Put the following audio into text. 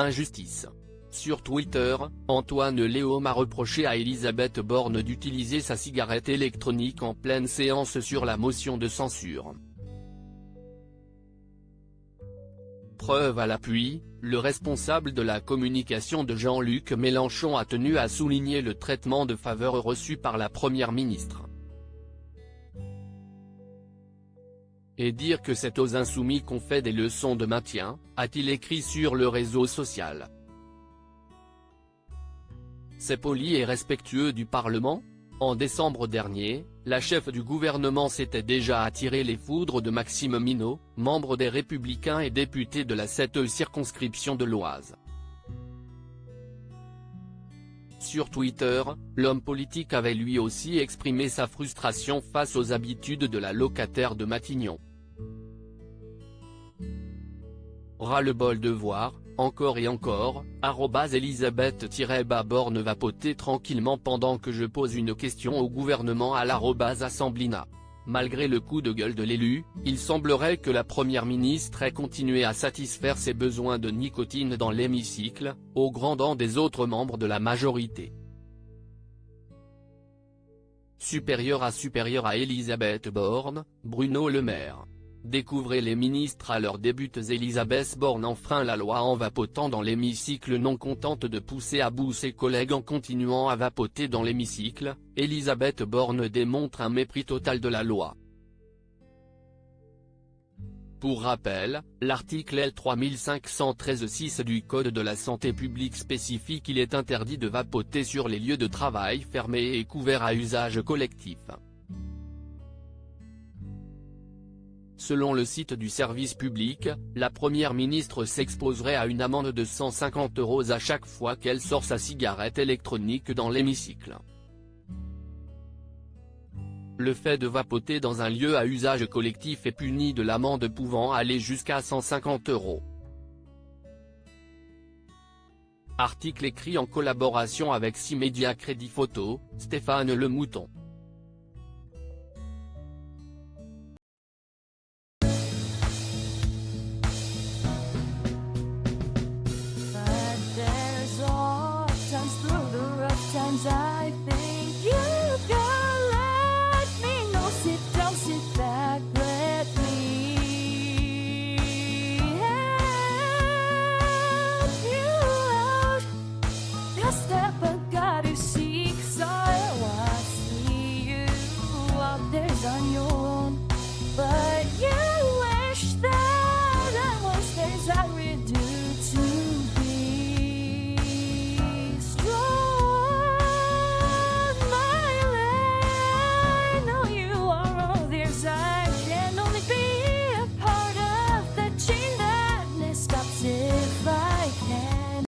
Injustice. Sur Twitter, Antoine Léaum a reproché à Elisabeth Borne d'utiliser sa cigarette électronique en pleine séance sur la motion de censure. Preuve à l'appui, le responsable de la communication de Jean-Luc Mélenchon a tenu à souligner le traitement de faveur reçu par la première ministre. Et dire que c'est aux insoumis qu'on fait des leçons de maintien, a-t-il écrit sur le réseau social. C'est poli et respectueux du Parlement ? En décembre dernier, la chef du gouvernement s'était déjà attiré les foudres de Maxime Minot, membre des Républicains et député de la 7e circonscription de l'Oise. Sur Twitter, l'homme politique avait lui aussi exprimé sa frustration face aux habitudes de la locataire de Matignon. Ras-le-bol de voir, encore et encore, @Elisabeth-Borne vapoter tranquillement pendant que je pose une question au gouvernement à @Assemblina. Malgré le coup de gueule de l'élu, il semblerait que la première ministre ait continué à satisfaire ses besoins de nicotine dans l'hémicycle, au grand dam des autres membres de la majorité. Supérieur à Elisabeth Borne, Bruno Le Maire. Découvrez les ministres à leurs débuts. Elisabeth Borne enfreint la loi en vapotant dans l'hémicycle. Non contente de pousser à bout ses collègues en continuant à vapoter dans l'hémicycle, Elisabeth Borne démontre un mépris total de la loi. Pour rappel, l'article L. 3513-6 du Code de la santé publique spécifie qu'il est interdit de vapoter sur les lieux de travail fermés et couverts à usage collectif. Selon le site du service public, la première ministre s'exposerait à une amende de 150 € à chaque fois qu'elle sort sa cigarette électronique dans l'hémicycle. Le fait de vapoter dans un lieu à usage collectif est puni de l'amende pouvant aller jusqu'à 150 €. Article écrit en collaboration avec 6 médias. Crédit photo, Stéphane Le Mouton.